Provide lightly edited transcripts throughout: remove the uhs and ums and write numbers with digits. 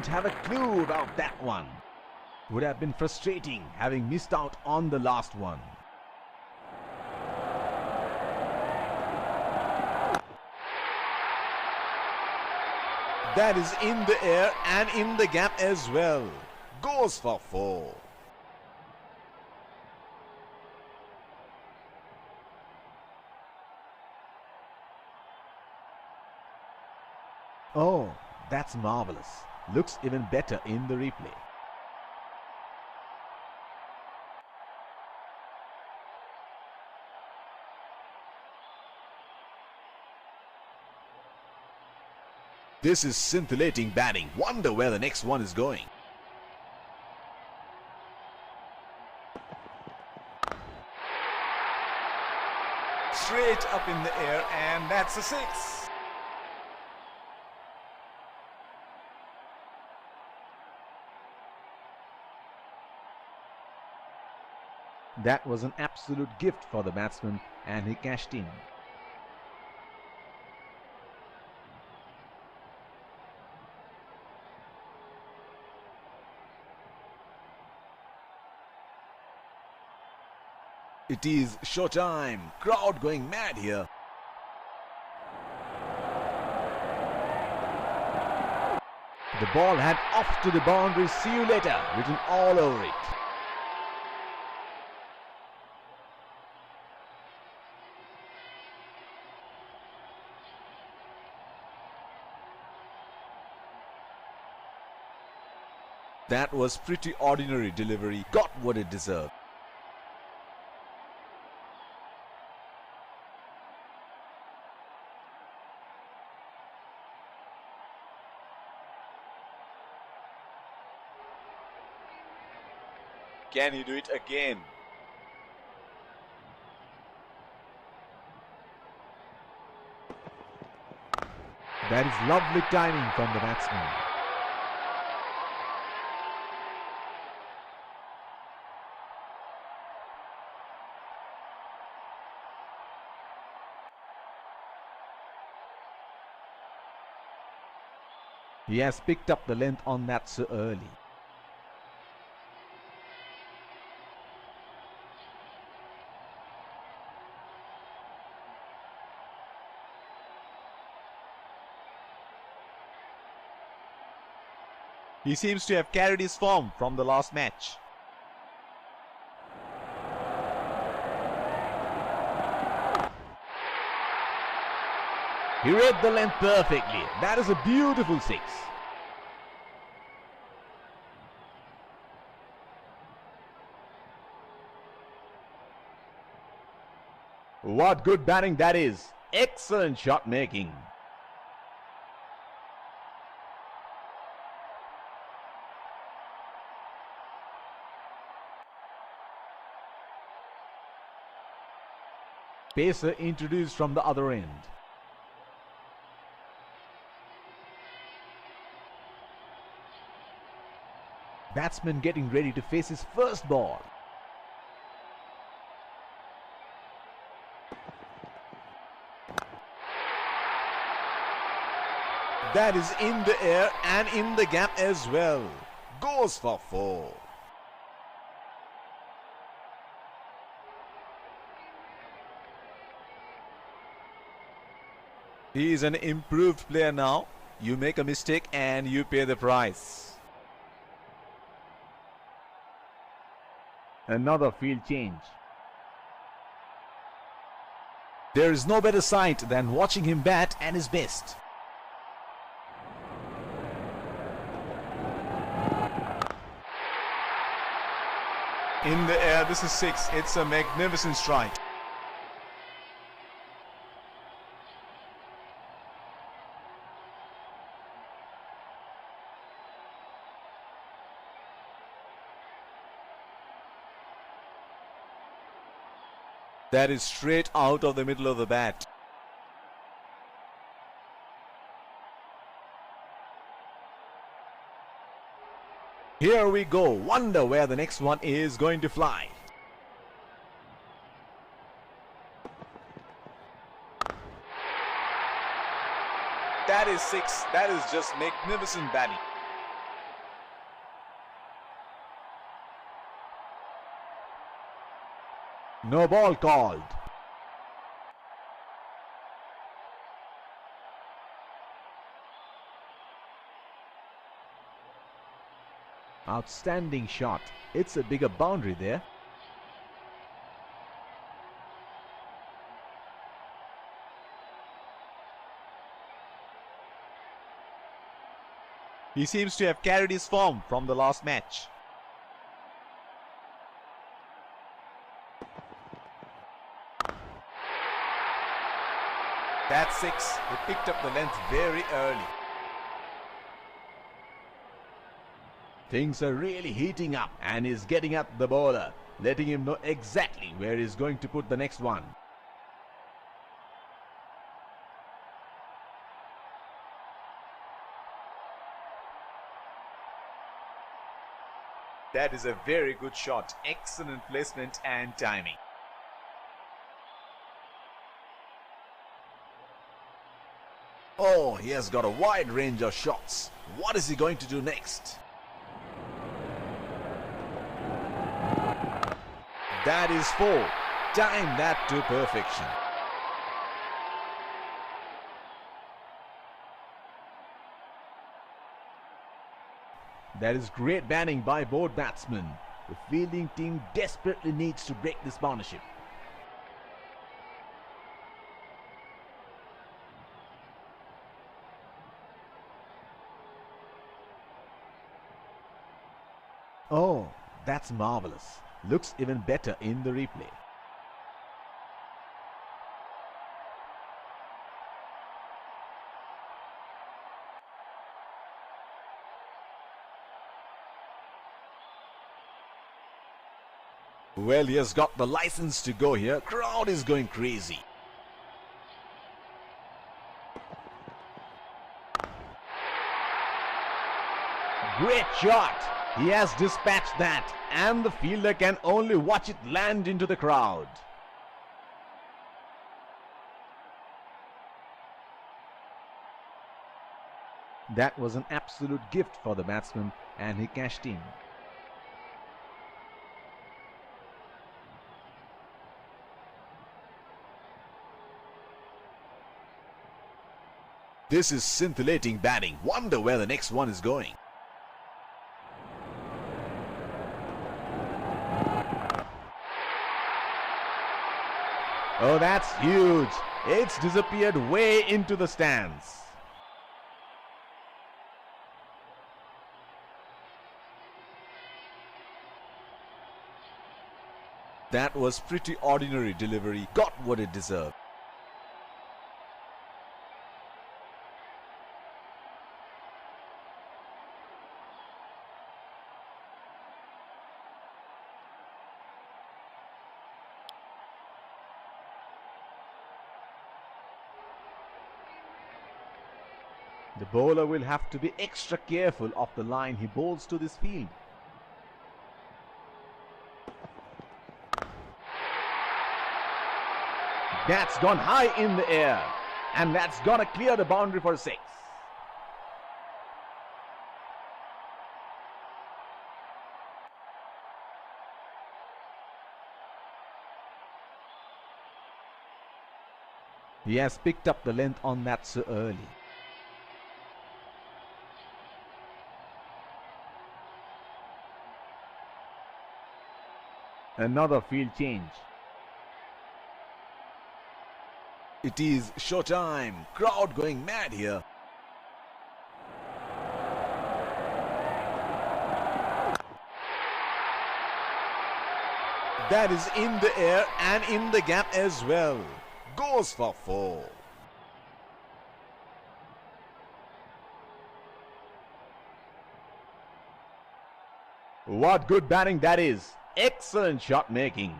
didn't have a clue about that one. Would have been frustrating having missed out on the last one. That is in the air and in the gap as well. Goes for 4. Oh, that's marvelous. Looks even better in the replay. This is scintillating batting. Wonder where the next one is going. Straight up in the air, and that's a 6. That was an absolute gift for the batsman, and he cashed in. It is showtime. Crowd going mad here. The ball had off to the boundary. See you later written all over it. That was pretty ordinary delivery. Got what it deserved. Can he do it again? That is lovely timing from the batsman. He has picked up the length on that so early. He seems to have carried his form from the last match. He read the length perfectly. That is a beautiful 6. What good batting that is. Excellent shot making. Pacer introduced from the other end. Batsman getting ready to face his first ball. That is in the air and in the gap as well. Goes for 4. He is an improved player now. You make a mistake and you pay the price. Another field change. There is no better sight than watching him bat at his best. In the air, this is 6. It's a magnificent strike. That is straight out of the middle of the bat. Here we go. Wonder where the next one is going to fly. That is 6. That is just magnificent batting. No ball called. Outstanding shot. It's a bigger boundary there. He seems to have carried his form from the last match. That's 6. He picked up the length very early. Things are really heating up and he's getting at the bowler, letting him know exactly where he's going to put the next one. That is a very good shot. Excellent placement and timing. Oh, he has got a wide range of shots. What is he going to do next? That is 4. Timed that to perfection. That is great batting by both batsmen. The fielding team desperately needs to break this partnership. Oh, that's marvelous. Looks even better in the replay. Well, he has got the license to go here. Crowd is going crazy. Great shot. He has dispatched that and the fielder can only watch it land into the crowd. That was an absolute gift for the batsman and he cashed in. This is scintillating batting. Wonder where the next one is going. Oh, that's huge. It's disappeared way into the stands. That was pretty ordinary delivery. Got what it deserved. The bowler will have to be extra careful of the line he bowls to this field. That's gone high in the air and that's gonna clear the boundary for 6. He has picked up the length on that so early. Another field change. It is showtime. Crowd going mad here. That is in the air and in the gap as well. Goes for 4. What good batting that is. Excellent shot making.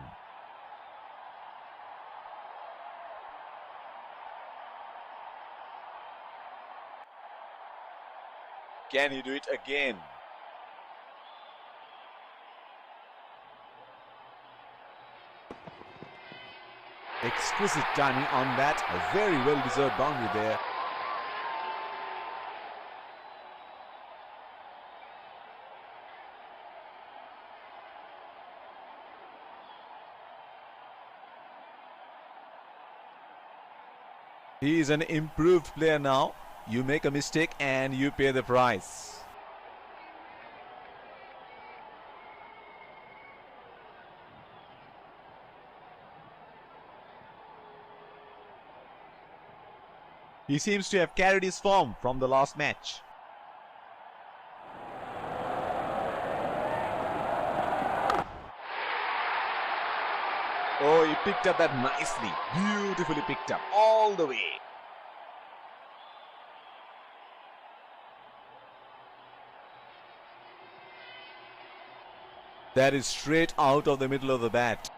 Can he do it again? Exquisite timing on that. A very well-deserved boundary there. He is an improved player now. You make a mistake and you pay the price. He seems to have carried his form from the last match. Oh, he picked up that nicely. Beautifully picked up all the way. That is straight out of the middle of the bat.